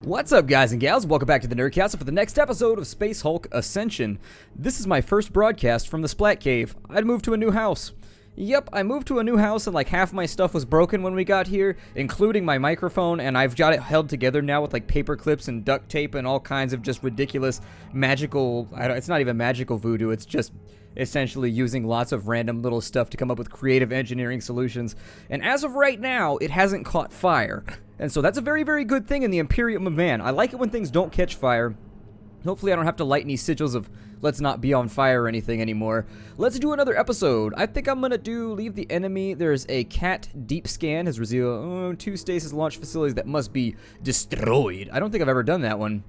What's up, guys and gals? Welcome back to the Nerdcast for the next episode of Space Hulk Ascension. This is my first broadcast from the Splat Cave. I'd moved to a new house. Yep, I moved to a new house and like half my stuff was broken when we got here, including my microphone, and I've got it held together now with like paper clips and duct tape and all kinds of just ridiculous magical, it's not even magical voodoo, it's just essentially using lots of random little stuff to come up with creative engineering solutions. And as of right now, it hasn't caught fire. And so that's a very, very good thing in the Imperium of Man. I like it when things don't catch fire. Hopefully I don't have to light any sigils of let's not be on fire or anything anymore. Let's do another episode. I think I'm gonna leave the enemy. There's a cat deep scan has revealed 2 stasis launch facilities that must be destroyed. I don't think I've ever done that one.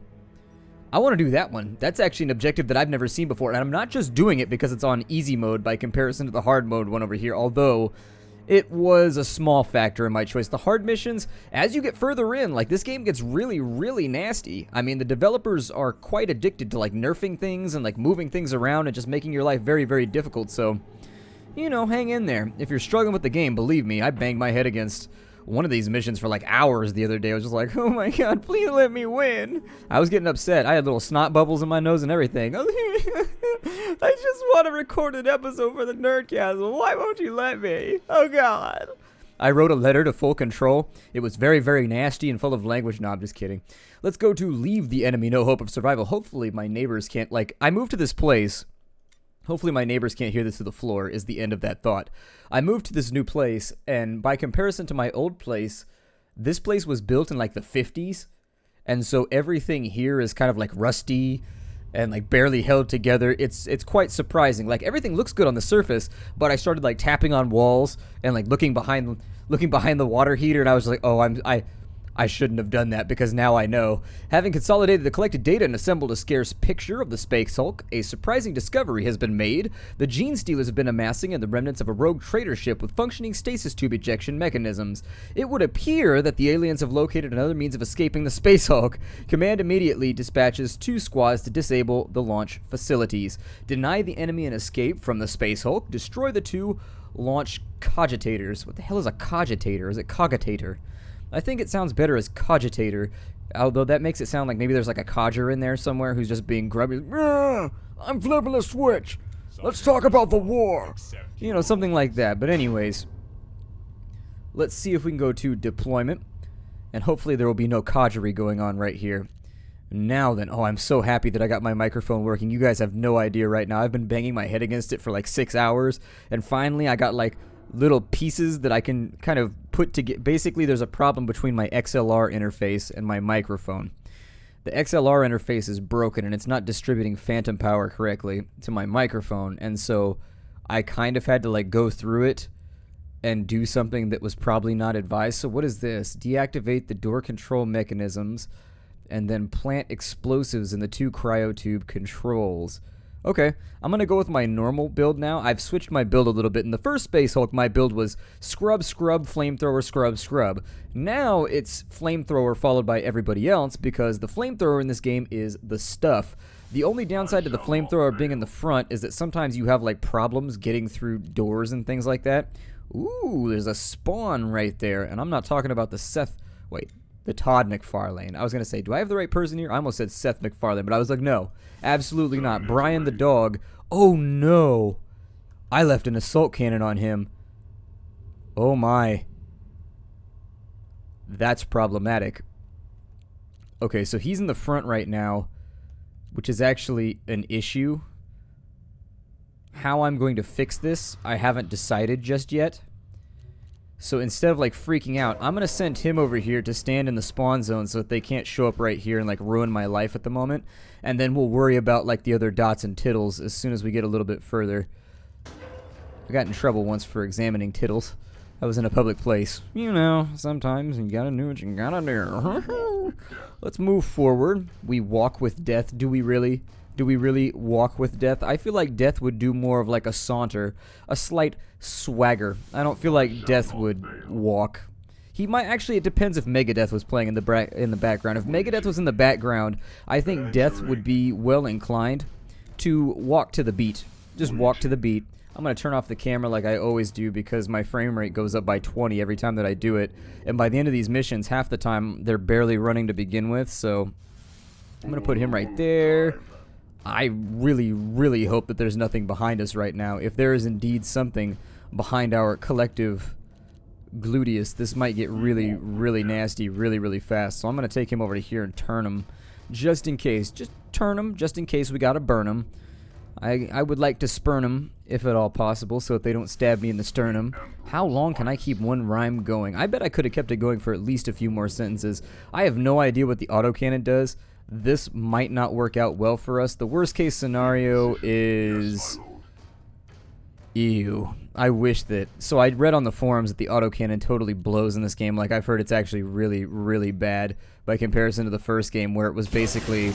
I want to do that one. That's actually an objective that I've never seen before, and I'm not just doing it because it's on easy mode by comparison to the hard mode one over here, although it was a small factor in my choice. The hard missions, as you get further in, like this game gets really, really nasty. I mean, the developers are quite addicted to like nerfing things and like moving things around and just making your life very, very difficult, so, you know, hang in there. If you're struggling with the game, believe me, I banged my head against one of these missions for like hours the other day. I was just like, oh my god, please let me win. I was getting upset. I had little snot bubbles in my nose and everything. I just want to record an episode for the Nerdcast. Why won't you let me? Oh god. I wrote a letter to Full Control. It was very, very nasty and full of language. No, I'm just kidding. Let's go to leave the enemy, no hope of survival. Hopefully my neighbors can't, like, I moved to this place. Hopefully my neighbors can't hear this through the floor is the end of that thought. I moved to this new place, and by comparison to my old place, this place was built in like the 50s, and so everything here is kind of like rusty and like barely held together. It's quite surprising. Like everything looks good on the surface, but I started like tapping on walls and like looking behind the water heater, and I was like, oh, I shouldn't have done that because now I know. Having consolidated the collected data and assembled a scarce picture of the Space Hulk, a surprising discovery has been made. The Genestealers have been amassing in the remnants of a rogue trader ship with functioning stasis tube ejection mechanisms. It would appear that the aliens have located another means of escaping the Space Hulk. Command immediately dispatches 2 squads to disable the launch facilities. Deny the enemy an escape from the Space Hulk. Destroy the 2 launch cogitators. What the hell is a cogitator? Is it cogitator? I think it sounds better as cogitator, although that makes it sound like maybe there's like a codger in there somewhere who's just being grubby. I'm flipping a switch. Let's talk about the war. You know, something like that. But anyways, let's see if we can go to deployment, and hopefully there will be no codgery going on right here. Now then, oh, I'm so happy that I got my microphone working. You guys have no idea right now. I've been banging my head against it for like 6 hours, and finally I got like little pieces that I can kind of put together. Basically, there's a problem between my XLR interface and my microphone. The XLR interface is broken and it's not distributing phantom power correctly to my microphone, and so I kind of had to like go through it and do something that was probably not advised. So what is this? Deactivate the door control mechanisms and then plant explosives in the 2 cryotube controls. Okay, I'm going to go with my normal build now. I've switched my build a little bit. In the first Space Hulk, my build was scrub, scrub, flamethrower, scrub, scrub. Now it's flamethrower followed by everybody else because the flamethrower in this game is the stuff. The only downside to the flamethrower being in the front is that sometimes you have like problems getting through doors and things like that. Ooh, there's a spawn right there, and I'm not talking about the Todd McFarlane. I was going to say, do I have the right person here? I almost said Seth MacFarlane, but I was like, no, absolutely not. Brian the dog. Oh, no. I left an assault cannon on him. Oh, my. That's problematic. Okay, so he's in the front right now, which is actually an issue. How I'm going to fix this, I haven't decided just yet. So instead of like freaking out, I'm going to send him over here to stand in the spawn zone so that they can't show up right here and like ruin my life at the moment. And then we'll worry about like the other dots and tittles as soon as we get a little bit further. I got in trouble once for examining tittles. I was in a public place. You know, sometimes you gotta do what you gotta do. Let's move forward. We walk with death. Do we really? Do we really walk with death? I feel like death would do more of like a saunter, a slight swagger. I don't feel like death would walk. He might actually. It depends if Megadeth was playing in the background. If Megadeth was in the background, I think death would be well inclined to walk to the beat. just walk to the beat. I'm going to turn off the camera like I always do because my frame rate goes up by 20 every time that I do it. And by the end of these missions, half the time they're barely running to begin with. So I'm going to put him right there. I really, really hope that there's nothing behind us right now. If there is indeed something behind our collective gluteus, this might get really, really nasty really, really fast. So I'm going to take him over to here and turn him just in case. Just turn him just in case we got to burn him. I would like to spurn them, if at all possible, so that they don't stab me in the sternum. How long can I keep one rhyme going? I bet I could have kept it going for at least a few more sentences. I have no idea what the autocannon does. This might not work out well for us. The worst case scenario is... Ew. I wish that... So I read on the forums that the autocannon totally blows in this game. Like, I've heard it's actually really, really bad by comparison to the first game, where it was basically...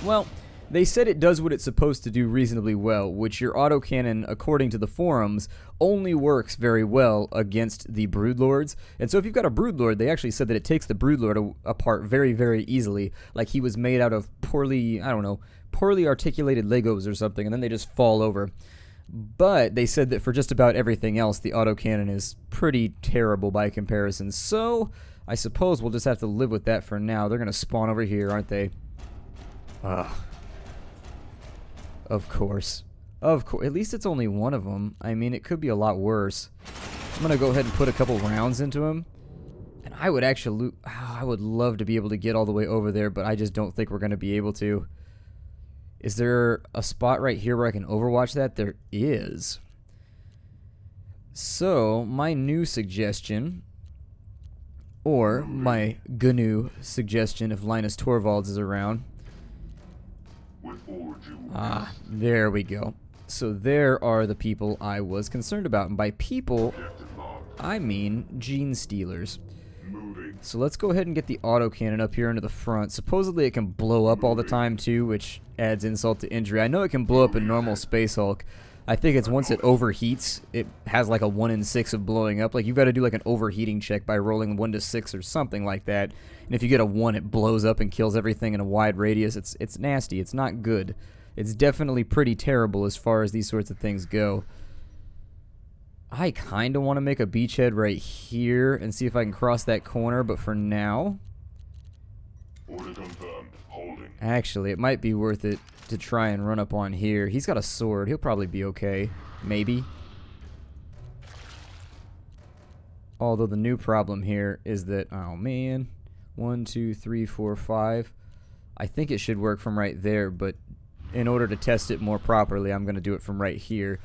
Well... They said it does what it's supposed to do reasonably well, which your autocannon, according to the forums, only works very well against the broodlords. And so if you've got a broodlord, they actually said that it takes the broodlord apart very, very easily, like he was made out of poorly, I don't know, poorly articulated Legos or something, and then they just fall over. But they said that for just about everything else, the autocannon is pretty terrible by comparison. So I suppose we'll just have to live with that for now. They're going to spawn over here, aren't they? Ugh. Of course. Of course. At least it's only one of them. I mean, it could be a lot worse. I'm going to go ahead and put a couple rounds into him. And I would actually... I would love to be able to get all the way over there, but I just don't think we're going to be able to. Is there a spot right here where I can overwatch that? There is. So, my new suggestion... Or my GNU suggestion if Linus Torvalds is around... Ah, there we go. So there are the people I was concerned about. And by people, I mean Genestealers. So let's go ahead and get the autocannon up here into the front. Supposedly it can blow up all the time too, which adds insult to injury. I know it can blow up in normal Space Hulk. I think it's once it overheats, it has like a 1 in 6 of blowing up. Like, you've got to do like an overheating check by rolling 1 to 6 or something like that. And if you get a 1, it blows up and kills everything in a wide radius. It's nasty. It's not good. It's definitely pretty terrible as far as these sorts of things go. I kind of want to make a beachhead right here and see if I can cross that corner, but for now... Order confirmed. Holding. Actually, it might be worth it to try and run up on here. He's got a sword. He'll probably be okay. Maybe. Although the new problem here is that... Oh, man. 1, 2, 3, 4, 5. I think it should work from right there, but in order to test it more properly, I'm going to do it from right here.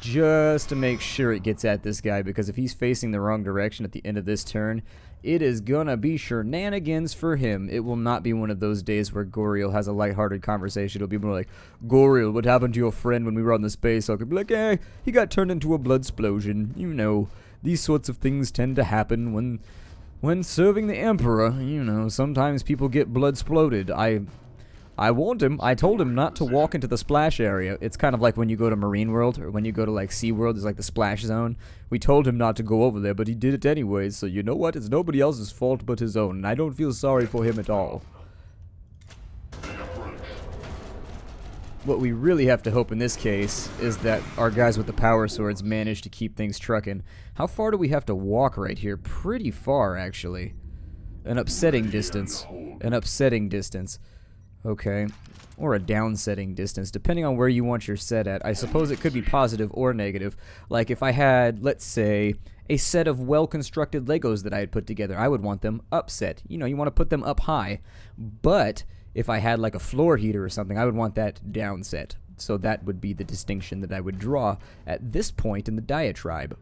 Just to make sure it gets at this guy, because if he's facing the wrong direction at the end of this turn, it is gonna be shenanigans for him. It will not be one of those days where Goriel has a lighthearted conversation. It'll be more like, Goriel, what happened to your friend when we were on the space? So I could be like, he got turned into a blood explosion. You know, these sorts of things tend to happen when serving the Emperor. You know, sometimes people get blood exploded. I warned him. I told him not to walk into the splash area. It's kind of like when you go to Marine World or when you go to like Sea World, there's like the splash zone. We told him not to go over there, but he did it anyways. So you know what? It's nobody else's fault but his own. And I don't feel sorry for him at all. What we really have to hope in this case is that our guys with the power swords manage to keep things trucking. How far do we have to walk right here? Pretty far, actually. An upsetting distance. An upsetting distance. Okay, or a downsetting distance, depending on where you want your set at. I suppose it could be positive or negative. Like if I had, let's say, a set of well-constructed Legos that I had put together, I would want them upset. You know, you want to put them up high. But if I had like a floor heater or something, I would want that downset. So that would be the distinction that I would draw at this point in the diatribe.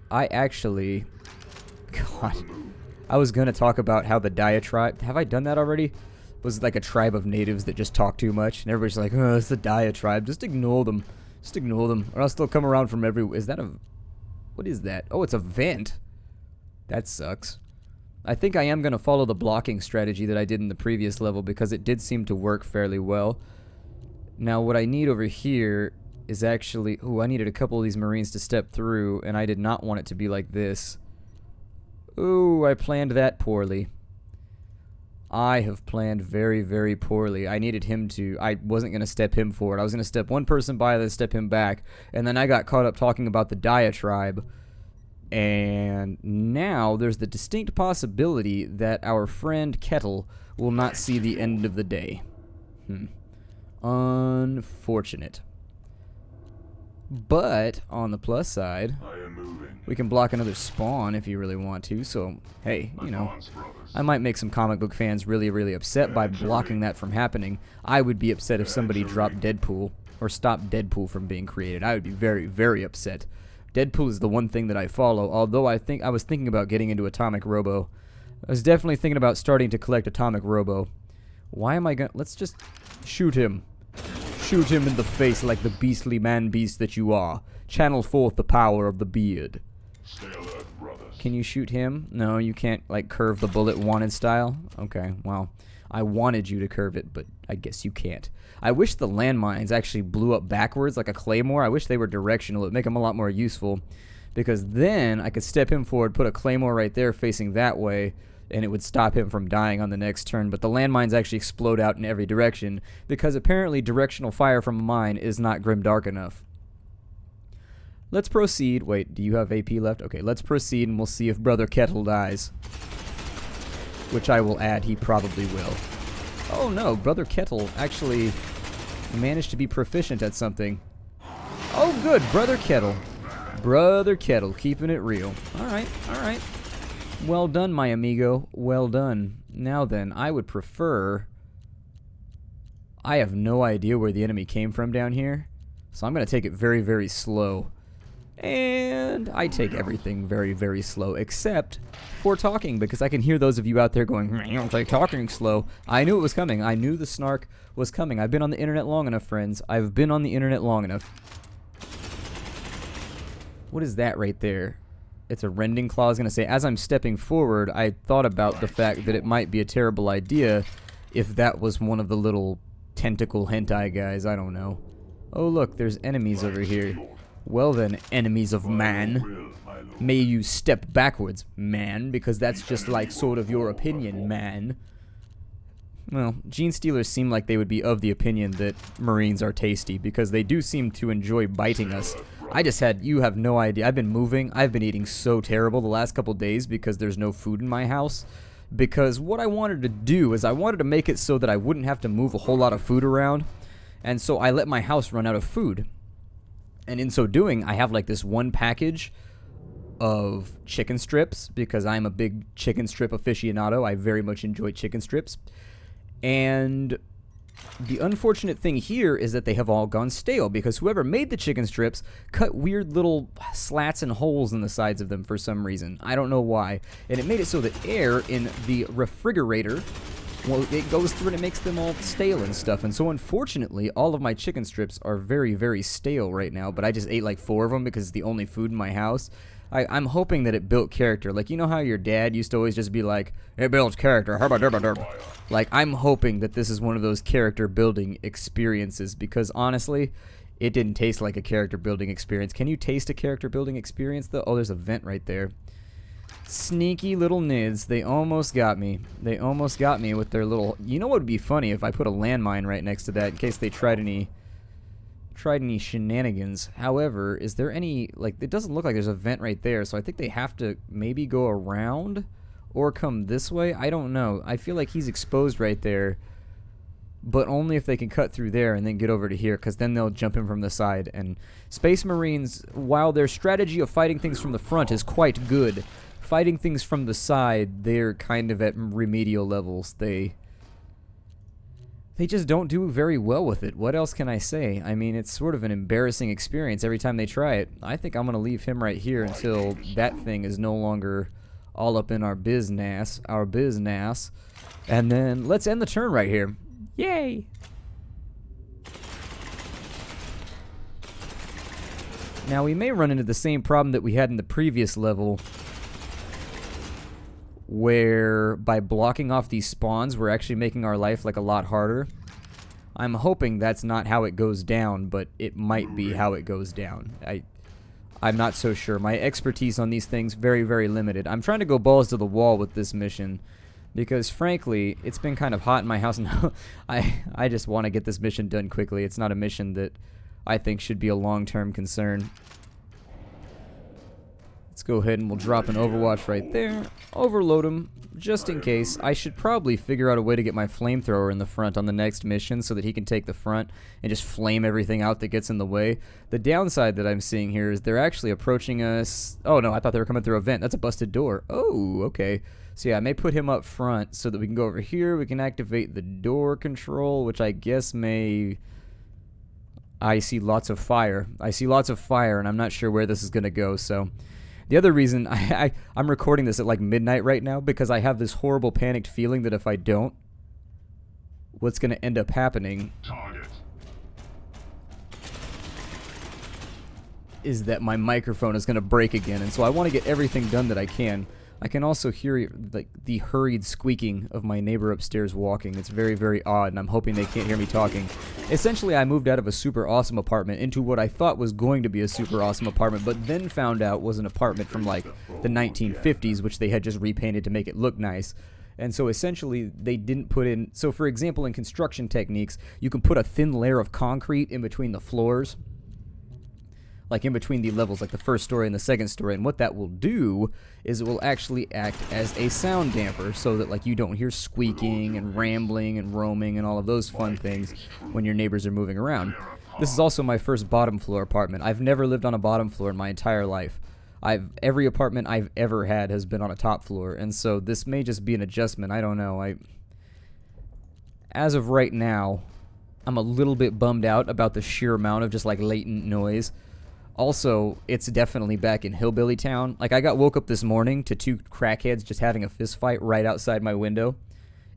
I actually... God. I was going to talk about how the diatribe... Have I done that already? Was like a tribe of natives that just talk too much, and everybody's like, oh, it's the diatribe. Just ignore them. Just ignore them, or else they'll come around from everywhere. Is that a... What is that? Oh, it's a vent. That sucks. I think I am going to follow the blocking strategy that I did in the previous level, because it did seem to work fairly well. Now, what I need over here is actually... Oh, I needed a couple of these Marines to step through, and I did not want it to be like this. Ooh, I planned that poorly. I have planned very, very poorly. I needed him to... I wasn't going to step him forward. I was going to step one person by, then step him back. And then I got caught up talking about the diatribe. And now there's the distinct possibility that our friend Kettle will not see the end of the day. Unfortunate. But, on the plus side, we can block another spawn if you really want to. So, hey, you know, I might make some comic book fans really, really upset by blocking that from happening. I would be upset if somebody dropped Deadpool or stopped Deadpool from being created. I would be very, very upset. Deadpool is the one thing that I follow, although I was thinking about getting into Atomic Robo. I was definitely thinking about starting to collect Atomic Robo. Why am I gonna... Let's just shoot him. Shoot him in the face like the beastly man-beast that you are. Channel forth the power of the beard. Can you shoot him? No, you can't, like, curve the bullet wanted style? Okay, well, I wanted you to curve it, but I guess you can't. I wish the landmines actually blew up backwards like a claymore. I wish they were directional. It would make them a lot more useful. Because then I could step him forward, put a claymore right there facing that way, and it would stop him from dying on the next turn. But the landmines actually explode out in every direction, because apparently directional fire from a mine is not grimdark enough. Let's proceed. Wait, do you have AP left? Okay, let's proceed and we'll see if Brother Kettle dies. Which I will add, he probably will. Oh no, Brother Kettle actually managed to be proficient at something. Oh good, Brother Kettle. Brother Kettle, keeping it real. Alright, alright. Well done, my amigo. Well done. Now then, I would prefer... I have no idea where the enemy came from down here. So I'm going to take it very, very slow. And I take everything very, very slow, except for talking, because I can hear those of you out there going, you don't take talking slow. I knew it was coming. I knew the snark was coming. I've been on the internet long enough, friends. I've been on the internet long enough. What is that right there? It's a rending claw. I was going to say, as I'm stepping forward, I thought about the fact that it might be a terrible idea if that was one of the little tentacle hentai guys. I don't know. Oh, look, there's enemies over here. Well then, enemies of man, may you step backwards, man, because that's just like sort of your opinion, man. Well, Genestealers seem like they would be of the opinion that Marines are tasty, because they do seem to enjoy biting us. You have no idea. I've been moving. I've been eating so terrible the last couple days because there's no food in my house. Because what I wanted to do is I wanted to make it so that I wouldn't have to move a whole lot of food around. And so I let my house run out of food. And in so doing, I have like this one package of chicken strips because I'm a big chicken strip aficionado. I very much enjoy chicken strips. And the unfortunate thing here is that they have all gone stale because whoever made the chicken strips cut weird little slats and holes in the sides of them for some reason. I don't know why. And it made it so that air in the refrigerator, well, it goes through and it makes them all stale and stuff. And so unfortunately, all of my chicken strips are very, very stale right now. But I just ate like 4 of them because it's the only food in my house. I'm hoping that it built character. Like, you know how your dad used to always just be like, it builds character. Like, I'm hoping that this is one of those character building experiences. Because honestly, it didn't taste like a character building experience. Can you taste a character building experience though? Oh, there's a vent right there. Sneaky little nids. They almost got me. They almost got me with their little... You know what would be funny if I put a landmine right next to that in case they tried any shenanigans. However, is there any... Like, it doesn't look like there's a vent right there, so I think they have to maybe go around or come this way. I don't know. I feel like he's exposed right there, but only if they can cut through there and then get over to here, because then they'll jump in from the side. And Space Marines, while their strategy of fighting things from the front is quite good, fighting things from the side, they're kind of at remedial levels. They just don't do very well with it. What else can I say? I mean, it's sort of an embarrassing experience every time they try it. I think I'm going to leave him right here until that thing is no longer all up in our business. And then let's end the turn right here. Yay! Now, we may run into the same problem that we had in the previous level, where by blocking off these spawns, we're actually making our life like a lot harder. I'm hoping that's not how it goes down, but it might be how it goes down. I'm not so sure. My expertise on these things very, very limited. I'm trying to go balls to the wall with this mission, Because frankly, it's been kind of hot in my house now. I just want to get this mission done quickly. It's not a mission that I think should be a long-term concern. Let's go ahead and we'll drop an Overwatch right there. Overload him, just in case. I should probably figure out a way to get my flamethrower in the front on the next mission so that he can take the front and just flame everything out that gets in the way. The downside that I'm seeing here is they're actually approaching us. Oh no, I thought they were coming through a vent. That's a busted door. Oh, okay. So yeah, I may put him up front so that we can go over here. We can activate the door control, which I guess may... I see lots of fire. I see lots of fire, and I'm not sure where this is going to go, so... The other reason I'm recording this at like midnight right now because I have this horrible panicked feeling that if I don't, what's going to end up happening is that my microphone is going to break again, and so I want to get everything done that I can. I can also hear like the hurried squeaking of my neighbor upstairs walking. It's very, very odd, and I'm hoping they can't hear me talking. Essentially, I moved out of a super awesome apartment into what I thought was going to be a super awesome apartment, but then found out was an apartment from like the 1950s, which they had just repainted to make it look nice. And so essentially, they didn't put in... So for example, in construction techniques, you can put a thin layer of concrete in between the floors, like in between the levels, like the first story and the second story, and what that will do is it will actually act as a sound damper so that like you don't hear squeaking and rambling and roaming and all of those fun things when your neighbors are moving around. This is also my first bottom floor apartment. I've never lived on a bottom floor in my entire life. Every apartment I've ever had has been on a top floor, and so this may just be an adjustment. I don't know. As of right now, I'm a little bit bummed out about the sheer amount of just like latent noise. Also, it's definitely back in Hillbilly Town. Like, I got woke up this morning to two crackheads just having a fist fight right outside my window.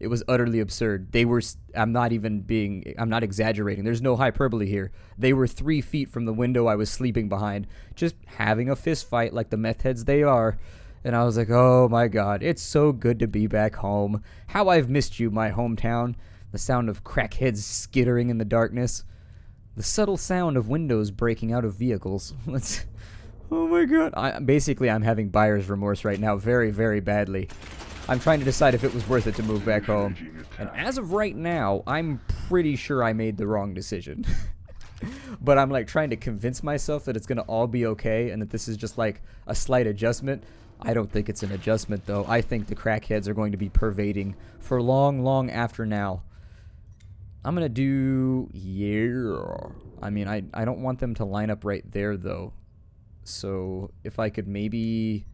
It was utterly absurd. They were, I'm not exaggerating. There's no hyperbole here. They were 3 feet from the window I was sleeping behind, just having a fist fight like the meth heads they are. And I was like, oh my god, it's so good to be back home. How I've missed you, my hometown. The sound of crackheads skittering in the darkness. The subtle sound of windows breaking out of vehicles. Oh my god. I'm having buyer's remorse right now very, very badly. I'm trying to decide if it was worth it to move back home. And as of right now, I'm pretty sure I made the wrong decision. But I'm like trying to convince myself that it's going to all be okay and that this is just like a slight adjustment. I don't think it's an adjustment though. I think the crackheads are going to be pervading for long, long after now. I'm going to do... Yeah. I mean, I don't want them to line up right there, though. So, if I could maybe...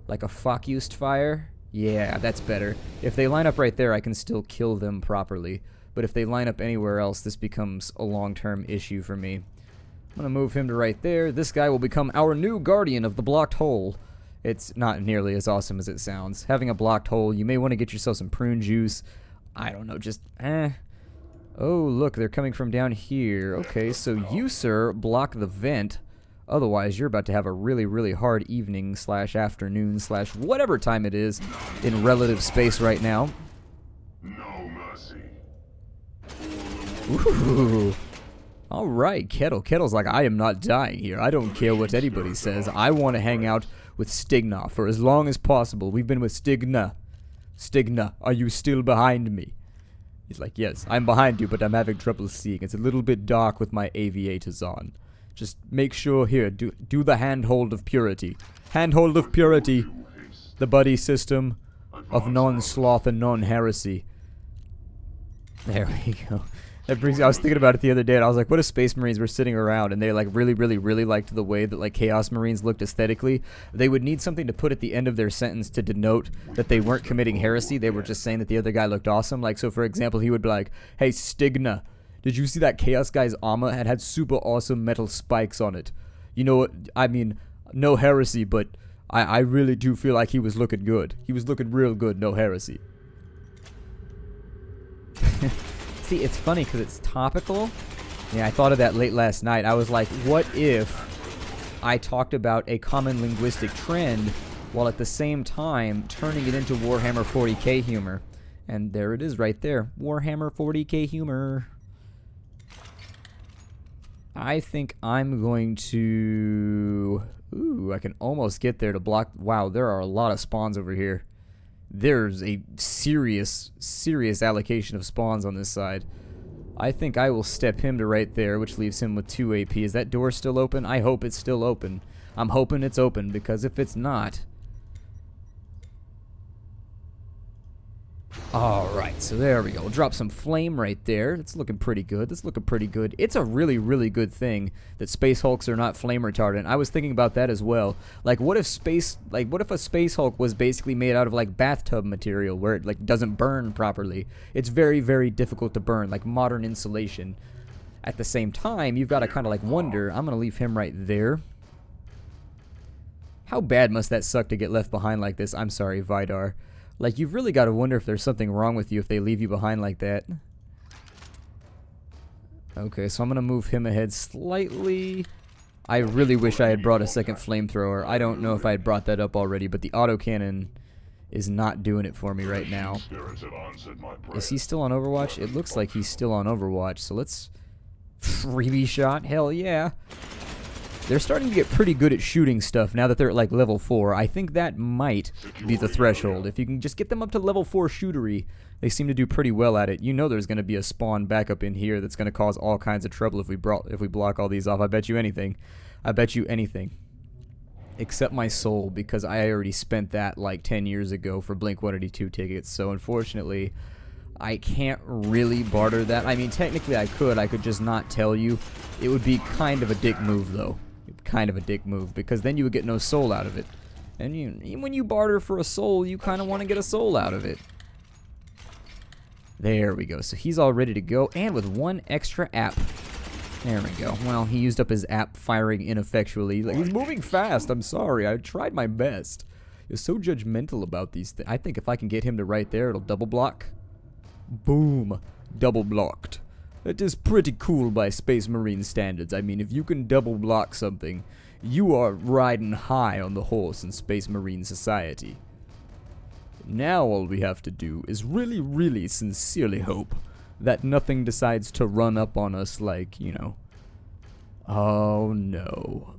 Like a Focused fire? Yeah, that's better. If they line up right there, I can still kill them properly. But if they line up anywhere else, this becomes a long-term issue for me. I'm going to move him to right there. This guy will become our new guardian of the blocked hole. It's not nearly as awesome as it sounds. Having a blocked hole, you may want to get yourself some prune juice. I don't know, just... Oh, look, they're coming from down here. Okay, so you, sir, block the vent. Otherwise, you're about to have a really, really hard evening / afternoon / whatever time it is in relative space right now. No mercy. Ooh. All right, Kettle. Kettle's like, I am not dying here. I don't care what anybody says. I want to hang out with Stigna for as long as possible. We've been with Stigna. Stigna, are you still behind me? He's like, yes, I'm behind you, but I'm having trouble seeing. It's a little bit dark with my aviators on. Just make sure here, do the handhold of purity. Handhold of purity. The buddy system of non-sloth and non-heresy. There we go. That brings me, I was thinking about it the other day, and I was like, what if Space Marines were sitting around and they like really, really, really liked the way that like Chaos Marines looked aesthetically? They would need something to put at the end of their sentence to denote that they weren't committing heresy. They were just saying that the other guy looked awesome. Like, so for example, he would be like, hey, Stigna, did you see that Chaos guy's armor? It had super awesome metal spikes on it. You know what? I mean, no heresy, but I really do feel like he was looking good. He was looking real good, no heresy. See, it's funny because it's topical. Yeah, I thought of that late last night. I was like, what if I talked about a common linguistic trend while at the same time turning it into Warhammer 40k humor? And there it is right there. Warhammer 40k humor. I think I'm going to... Ooh, I can almost get there to block... Wow, there are a lot of spawns over here. there's a serious allocation of spawns on this side. I think I will step him to right there, which leaves him with 2 AP. Is that door still open? I hope it's still open. I'm hoping it's open, because if it's not... Alright, so there we go. We'll drop some flame right there. That's looking pretty good. That's looking pretty good. It's a really good thing that Space Hulks are not flame retardant. I was thinking about that as well. Like, what if a Space Hulk was basically made out of, like, bathtub material, where it, like, doesn't burn properly? It's very difficult to burn, like modern insulation. At the same time, you've got to kind of, like, wonder. I'm going to leave him right there. How bad must that suck to get left behind like this? I'm sorry, Vidar. Like, you've really got to wonder if there's something wrong with you if they leave you behind like that. Okay, so I'm going to move him ahead slightly. I really wish I had brought a second flamethrower. I don't know if I had brought that up already, but the autocannon is not doing it for me right now. Is he still on Overwatch? It looks like he's still on Overwatch, so let's... Freebie shot? Hell yeah. They're starting to get pretty good at shooting stuff now that they're at, like, level 4. I think that might be the threshold. If you can just get them up to level 4 shootery, they seem to do pretty well at it. You know there's going to be a spawn back up in here that's going to cause all kinds of trouble if we block all these off. I bet you anything. I bet you anything. Except my soul, because I already spent that, like, 10 years ago for Blink-182 tickets. So, unfortunately, I can't really barter that. I mean, technically I could just not tell you. It would be kind of a dick move, though. Kind of a dick move, because then you would get no soul out of it. And when you barter for a soul, you kind of want to get a soul out of it. There we go. So he's all ready to go, and with 1 extra app. There we go. Well, he used up his app firing ineffectually. Like, he's moving fast. I'm sorry. I tried my best. You're so judgmental about these things. I think if I can get him to right there, it'll double block. Boom. Double blocked. That is pretty cool by Space Marine standards. I mean, if you can double block something, you are riding high on the horse in Space Marine society. Now all we have to do is really sincerely hope that nothing decides to run up on us like, you know. Oh no.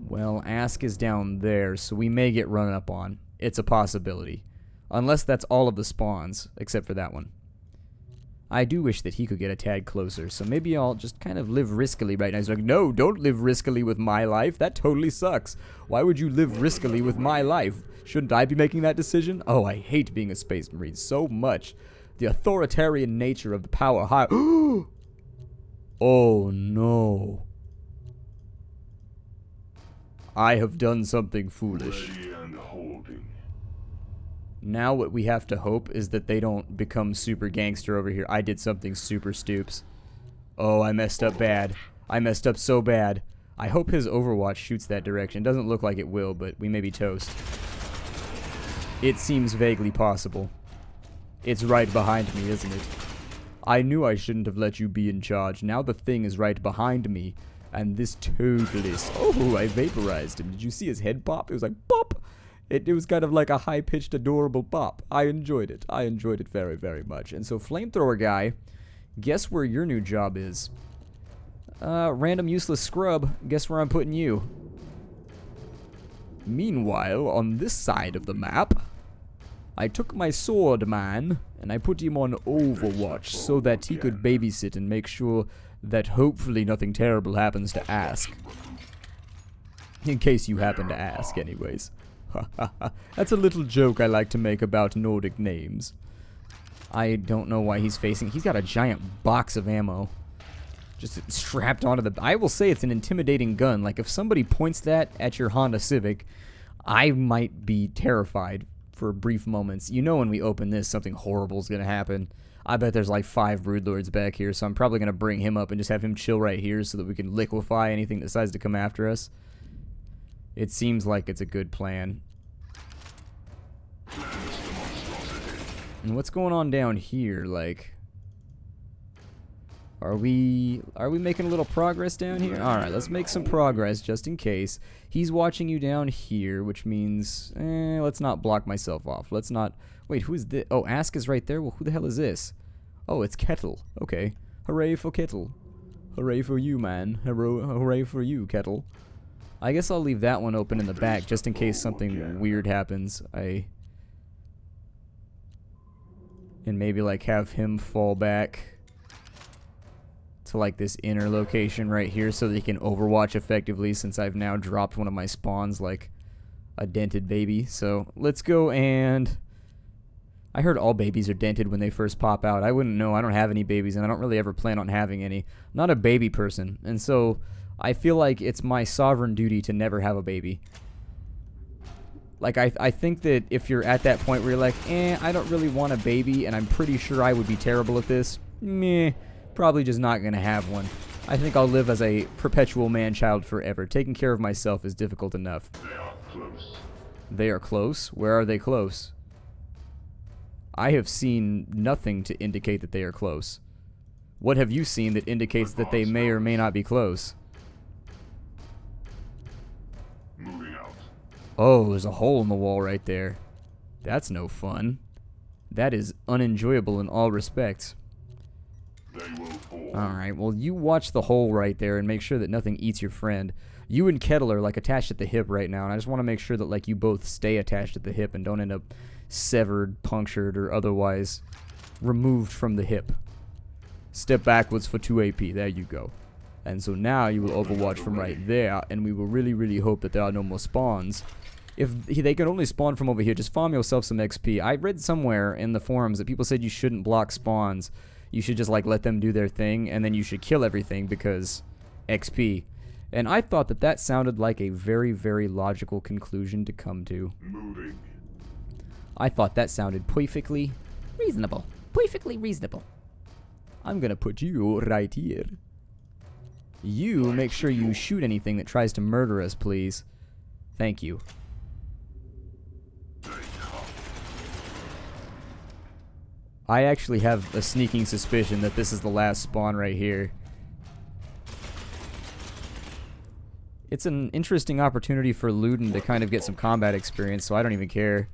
Well, Ask is down there, so we may get run up on. It's a possibility. Unless that's all of the spawns, except for that one. I do wish that he could get a tad closer, so maybe I'll just kind of live riskily right now. He's like, no, don't live riskily with my life. That totally sucks. Why would you live riskily with my life? Shouldn't I be making that decision? Oh, I hate being a Space Marine so much. The authoritarian nature of the power high. Oh, no. I have done something foolish. Now what we have to hope is that they don't become super gangster over here. I did something super stoops. Oh, I messed up bad. I messed up so bad. I hope his Overwatch shoots that direction. Doesn't look like it will, but we may be toast. It seems vaguely possible. It's right behind me, isn't it? I knew I shouldn't have let you be in charge. Now the thing is right behind me. And this totally... Oh, I vaporized him. Did you see his head pop? It was like, pop! It was kind of like a high-pitched, adorable pop. I enjoyed it. I enjoyed it very much. And so, Flamethrower guy, guess where your new job is? Random useless scrub, guess where I'm putting you? Meanwhile, on this side of the map, I took my sword man, and I put him on Overwatch so that he could babysit and make sure that hopefully nothing terrible happens to Ask. In case you happen to ask, anyways. That's a little joke I like to make about Nordic names. I don't know why he's facing... He's got a giant box of ammo. Just strapped onto the... I will say it's an intimidating gun. Like, if somebody points that at your Honda Civic, I might be terrified for brief moments. You know when we open this, something horrible is going to happen. I bet there's like 5 Broodlords back here, so I'm probably going to bring him up and just have him chill right here so that we can liquefy anything that decides to come after us. It seems like it's a good plan. And what's going on down here? Like, are we making a little progress down here? All right, let's make some progress just in case. He's watching you down here, which means let's not block myself off. Let's not. Wait, who is this? Oh, Ask is right there. Well, who the hell is this? Oh, it's Kettle. Okay, hooray for Kettle. Hooray for you, man. Hooray for you, Kettle. I guess I'll leave that one open in the back just in case something weird happens. And maybe like have him fall back to like this inner location right here so that he can overwatch effectively, since I've now dropped one of my spawns like a dented baby. So let's go. And I heard all babies are dented when they first pop out. I wouldn't know. I don't have any babies, and I don't really ever plan on having any. I'm not a baby person, and so I feel like it's my sovereign duty to never have a baby. Like, I think that if you're at that point where you're like, I don't really want a baby, and I'm pretty sure I would be terrible at this, probably just not going to have one. I think I'll live as a perpetual man-child forever. Taking care of myself is difficult enough. They are close. They are close? Where are they close? I have seen nothing to indicate that they are close. What have you seen that indicates that they may or may not be close? Moving out. Oh, there's a hole in the wall right there. That's no fun. That is unenjoyable in all respects. They will fall. Alright, well, you watch the hole right there and make sure that nothing eats your friend. You and Kettle are, like, attached at the hip right now, and I just want to make sure that, like, you both stay attached at the hip and don't end up severed, punctured, or otherwise removed from the hip. Step backwards for 2 AP. There you go. And so now you will overwatch from right there, and we will really, really hope that there are no more spawns. If they can only spawn from over here, just farm yourself some XP. I read somewhere in the forums that people said you shouldn't block spawns. You should just, like, let them do their thing, and then you should kill everything because XP. And I thought that that sounded like a very, very logical conclusion to come to. Moving. I thought that sounded perfectly reasonable. Perfectly reasonable. I'm gonna put you right here. You make sure you shoot anything that tries to murder us, please. Thank you. I actually have a sneaking suspicion that this is the last spawn right here. It's an interesting opportunity for Luden to kind of get some combat experience, so I don't even care.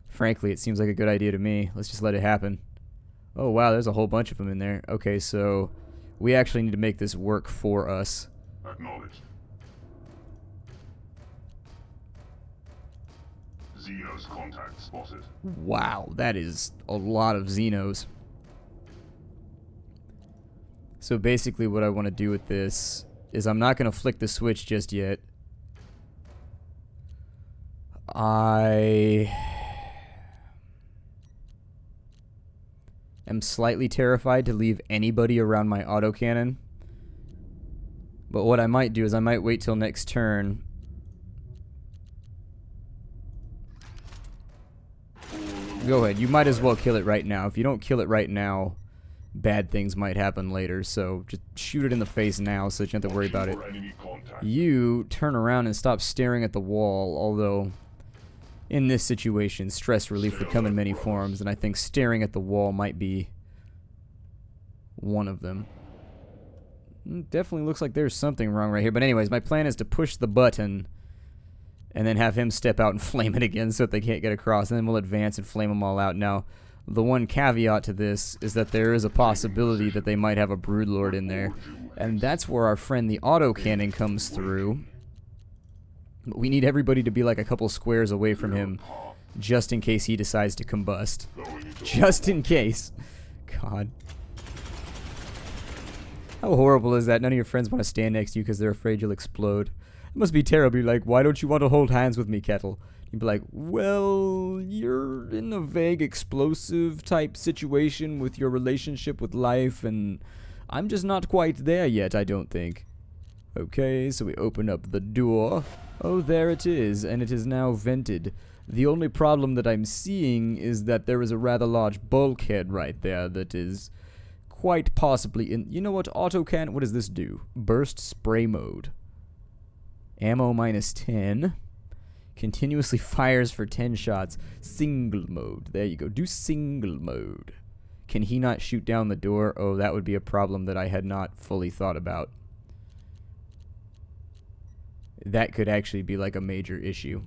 Frankly, it seems like a good idea to me. Let's just let it happen. Oh, wow, there's a whole bunch of them in there. Okay, so we actually need to make this work for us. Acknowledged. Xenos contact spotted. Wow, that is a lot of Xenos. So basically what I want to do with this is I'm not going to flick the switch just yet. I am slightly terrified to leave anybody around my autocannon. But what I might do is I might wait till next turn. Go ahead, you might as well kill it right now. If you don't kill it right now, bad things might happen later. So just shoot it in the face now so that you don't have to worry about it. You turn around and stop staring at the wall, although in this situation, stress relief would come in many forms, and I think staring at the wall might be one of them. Definitely looks like there's something wrong right here. But anyways, my plan is to push the button and then have him step out and flame it again so that they can't get across, and then we'll advance and flame them all out. Now, the one caveat to this is that there is a possibility that they might have a Broodlord in there, and that's where our friend the autocannon comes through. But we need everybody to be like a couple squares away from him, just in case he decides to combust. Just in case. God. How horrible is that? None of your friends want to stand next to you because they're afraid you'll explode. It must be terrible. You're like, why don't you want to hold hands with me, Kettle? You'd be like, well, you're in a vague explosive type situation with your relationship with life, and I'm just not quite there yet, I don't think. Okay, so we open up the door. Oh, there it is, and it is now vented. The only problem that I'm seeing is that there is a rather large bulkhead right there that is quite possibly in... You know what, autocannon, what does this do? Burst spray mode. Ammo minus 10. Continuously fires for 10 shots. Single mode. There you go. Do single mode. Can he not shoot down the door? Oh, that would be a problem that I had not fully thought about. That could actually be like a major issue.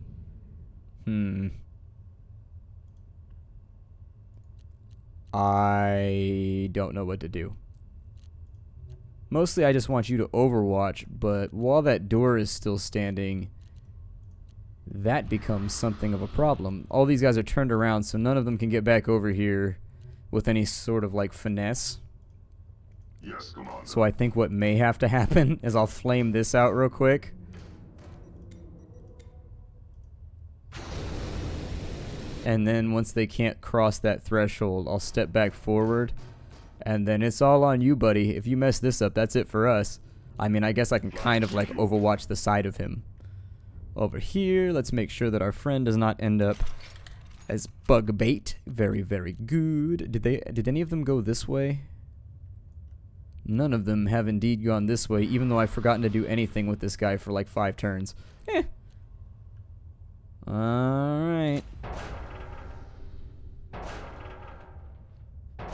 I don't know what to do. Mostly I just want you to overwatch, but while that door is still standing, that becomes something of a problem. All these guys are turned around, so none of them can get back over here with any sort of like finesse. Yes, Commander. So I think what may have to happen is I'll flame this out real quick. And then once they can't cross that threshold, I'll step back forward. And then it's all on you, buddy. If you mess this up, that's it for us. I mean, I guess I can kind of like overwatch the side of him. Over here, let's make sure that our friend does not end up as bug bait. Very, very good. Did any of them go this way? None of them have indeed gone this way, even though I've forgotten to do anything with this guy for like 5 turns. Alright.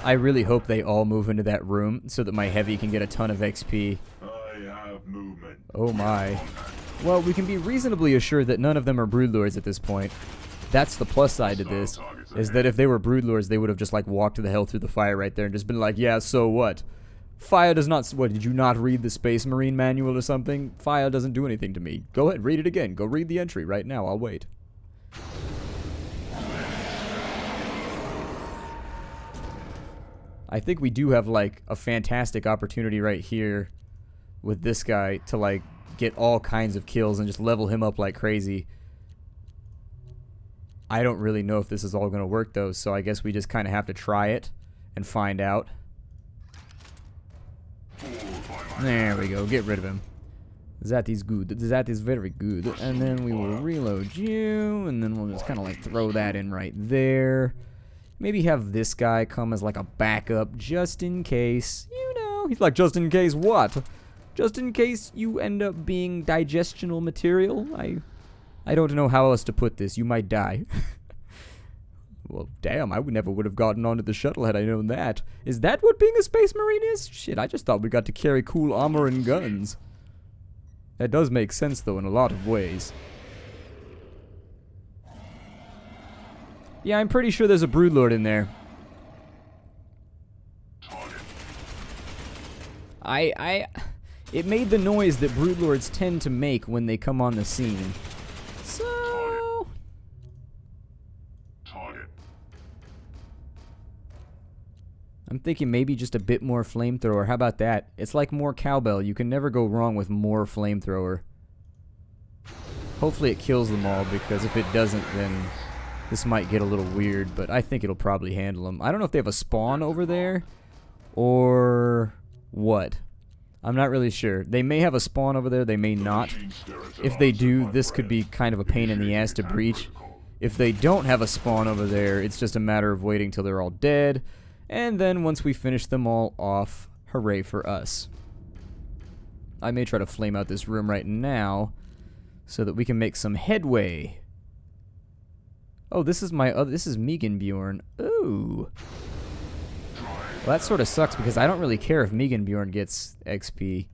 I really hope they all move into that room so that my heavy can get a ton of XP. I have movement. Oh my. Well, we can be reasonably assured that none of them are broodlords at this point. That's the plus side to this, is that if they were broodlords, they would have just like walked the hell through the fire right there and just been like, yeah, so what? Fire does not... What, did you not read the Space Marine manual or something? Fire doesn't do anything to me. Go ahead, read it again. Go read the entry right now. I'll wait. I think we do have, like, a fantastic opportunity right here with this guy to, like, get all kinds of kills and just level him up like crazy. I don't really know if this is all going to work, though, so I guess we just kind of have to try it and find out. There we go. Get rid of him. That is good. That is very good. And then we will reload you, and then we'll just kind of like throw that in right there. Maybe have this guy come as like a backup just in case. You know, he's like, just in case what? Just in case you end up being digestional material. I don't know how else to put this. You might die. Well, damn, I never would have gotten onto the shuttle had I known that. Is that what being a Space Marine is? Shit, I just thought we got to carry cool armor and guns. That does make sense, though, in a lot of ways. Yeah, I'm pretty sure there's a broodlord in there. It made the noise that broodlords tend to make when they come on the scene. So... I'm thinking maybe just a bit more flamethrower. How about that? It's like more cowbell. You can never go wrong with more flamethrower. Hopefully it kills them all, because if it doesn't, then this might get a little weird, but I think it'll probably handle them. I don't know if they have a spawn over there, or what. I'm not really sure. They may have a spawn over there, they may not. If they do, this could be kind of a pain in the ass to breach. If they don't have a spawn over there, it's just a matter of waiting till they're all dead. And then once we finish them all off, hooray for us. I may try to flame out this room right now so that we can make some headway. Oh, this is this is Megan Bjorn. Ooh. Well, that sort of sucks because I don't really care if Megan Bjorn gets XP.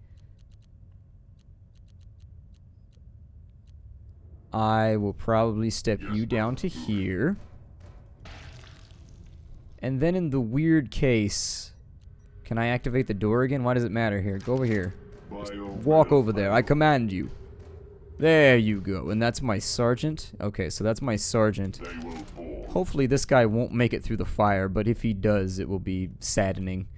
I will probably step you down to here. And then in the weird case, can I activate the door again? Why does it matter here? Go over here. Just walk over there. I command you. There you go. And that's my sergeant. Okay, so that's my sergeant. Hopefully this guy won't make it through the fire, but if he does, it will be saddening.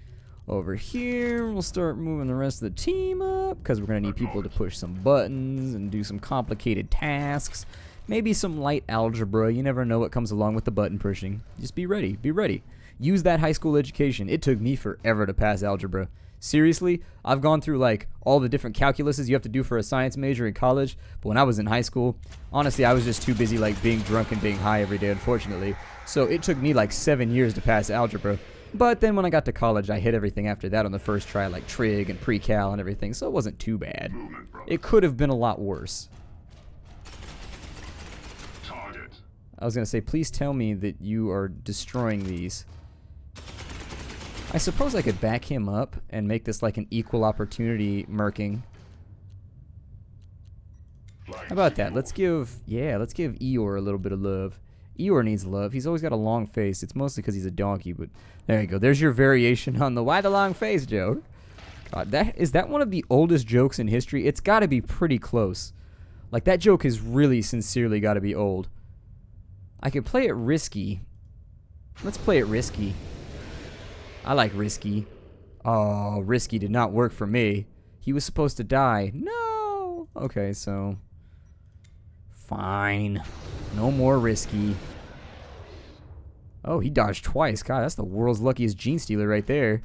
Over here, we'll start moving the rest of the team up, because we're going to need people to push some buttons and do some complicated tasks. Maybe some light algebra. You never know what comes along with the button pushing. Just be ready. Be ready. Use that high school education. It took me forever to pass algebra. Seriously, I've gone through like all the different calculuses you have to do for a science major in college, but when I was in high school, honestly, I was just too busy like being drunk and being high every day, unfortunately. So it took me like 7 years to pass algebra. But then when I got to college, I hit everything after that on the first try, like trig and pre-cal and everything, so it wasn't too bad. It could have been a lot worse. I was going to say, please tell me that you are destroying these. I suppose I could back him up and make this like an equal opportunity murking. How about that? Let's give Eeyore a little bit of love. Eeyore needs love. He's always got a long face. It's mostly because he's a donkey, but there you go. There's your variation on the why the long face joke. God, is that one of the oldest jokes in history? It's got to be pretty close. Like, that joke has really sincerely got to be old. I could play it risky. Let's play it risky. I like Risky. Oh, Risky did not work for me. He was supposed to die. No! Okay, so... Fine. No more Risky. Oh, he dodged twice. God, that's the world's luckiest Genestealer right there.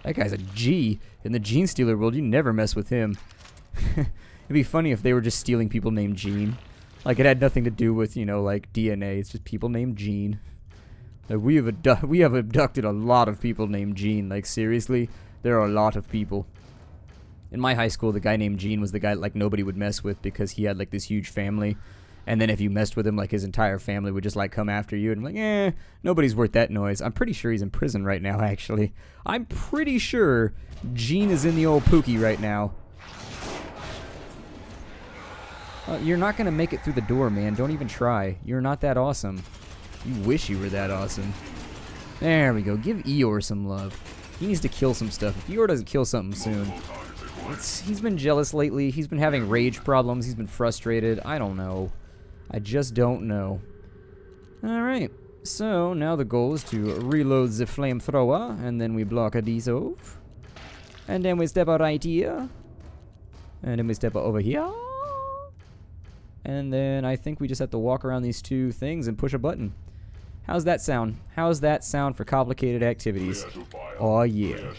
That guy's a G. In the Genestealer world, you never mess with him. It'd be funny if they were just stealing people named Gene. Like, it had nothing to do with, you know, like, DNA. It's just people named Gene. Like, we have abducted a lot of people named Gene. Like, seriously, there are a lot of people. In my high school, the guy named Gene was the guy, like, nobody would mess with because he had, like, this huge family. And then if you messed with him, like, his entire family would just, like, come after you. And I'm like, nobody's worth that noise. I'm pretty sure he's in prison right now, actually. I'm pretty sure Gene is in the old Pookie right now. You're not going to make it through the door, man. Don't even try. You're not that awesome. You wish you were that awesome. There we go. Give Eeyore some love. He needs to kill some stuff. If Eeyore doesn't kill something soon... He's been jealous lately. He's been having rage problems. He's been frustrated. I don't know. I just don't know. Alright. So, now the goal is to reload the flamethrower. And then we block a dissolve. And then we step out right here. And then we step over here. And then I think we just have to walk around these two things and push a button. How's that sound? How's that sound for complicated activities? Oh, yeah.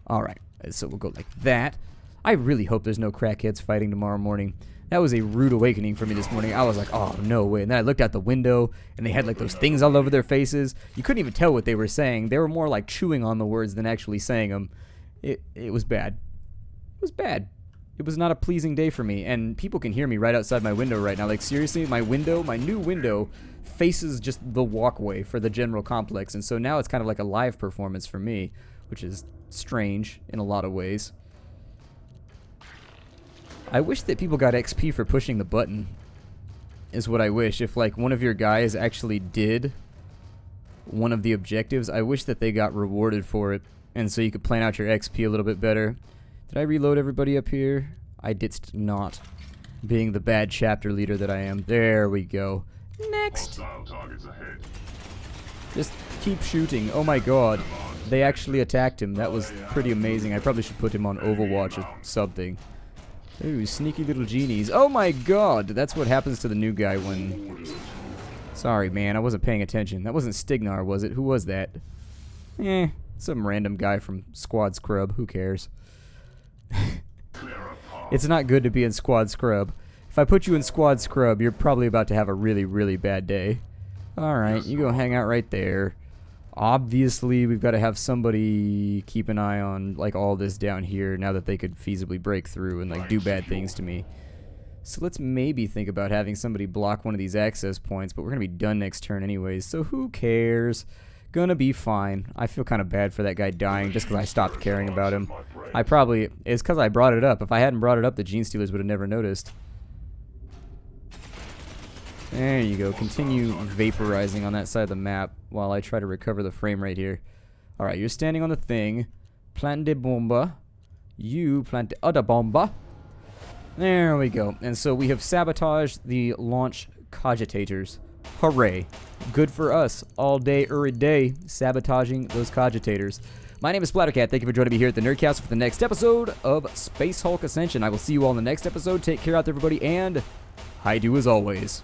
Alright, so we'll go like that. I really hope there's no crackheads fighting tomorrow morning. That was a rude awakening for me this morning. I was like, oh, no way. And then I looked out the window, and they had like those things all over their faces. You couldn't even tell what they were saying. They were more like chewing on the words than actually saying them. It was bad. It was bad. It was not a pleasing day for me, and people can hear me right outside my window right now. Like, seriously, my new window, faces just the walkway for the general complex, and so now it's kind of like a live performance for me, which is strange in a lot of ways. I wish that people got XP for pushing the button, is what I wish. If, like, one of your guys actually did one of the objectives, I wish that they got rewarded for it, and so you could plan out your XP a little bit better. Did I reload everybody up here? I did not. Being the bad chapter leader that I am. There we go. Next. Just keep shooting. Oh my god. They actually attacked him. That was pretty amazing. I probably should put him on Overwatch or something. Ooh, sneaky little genies. Oh my god. That's what happens to the new guy when... Sorry, man. I wasn't paying attention. That wasn't Stignar, was it? Who was that? Some random guy from Squad Scrub. Who cares? It's not good to be in Squad Scrub. If I put you in Squad Scrub, you're probably about to have a really, really bad day. Alright, you go hang out right there. Obviously, we've got to have somebody keep an eye on, like, all this down here now that they could feasibly break through and, like, do bad things to me. So let's maybe think about having somebody block one of these access points, but we're going to be done next turn anyways, so who cares? Gonna be fine. I feel kind of bad for that guy dying just because I stopped caring about him. It's because I brought it up. If I hadn't brought it up, the Genestealers would have never noticed. There you go. Continue vaporizing on that side of the map while I try to recover the frame rate here. Alright, you're standing on the thing. Plant de bomba. You plant the other bomba. There we go. And so we have sabotaged the launch cogitators. Hooray. Good for us. All day, every day, sabotaging those cogitators. My name is Splattercat. Thank you for joining me here at the Nerdcast for the next episode of Space Hulk Ascension. I will see you all in the next episode. Take care out there, everybody, and I do as always.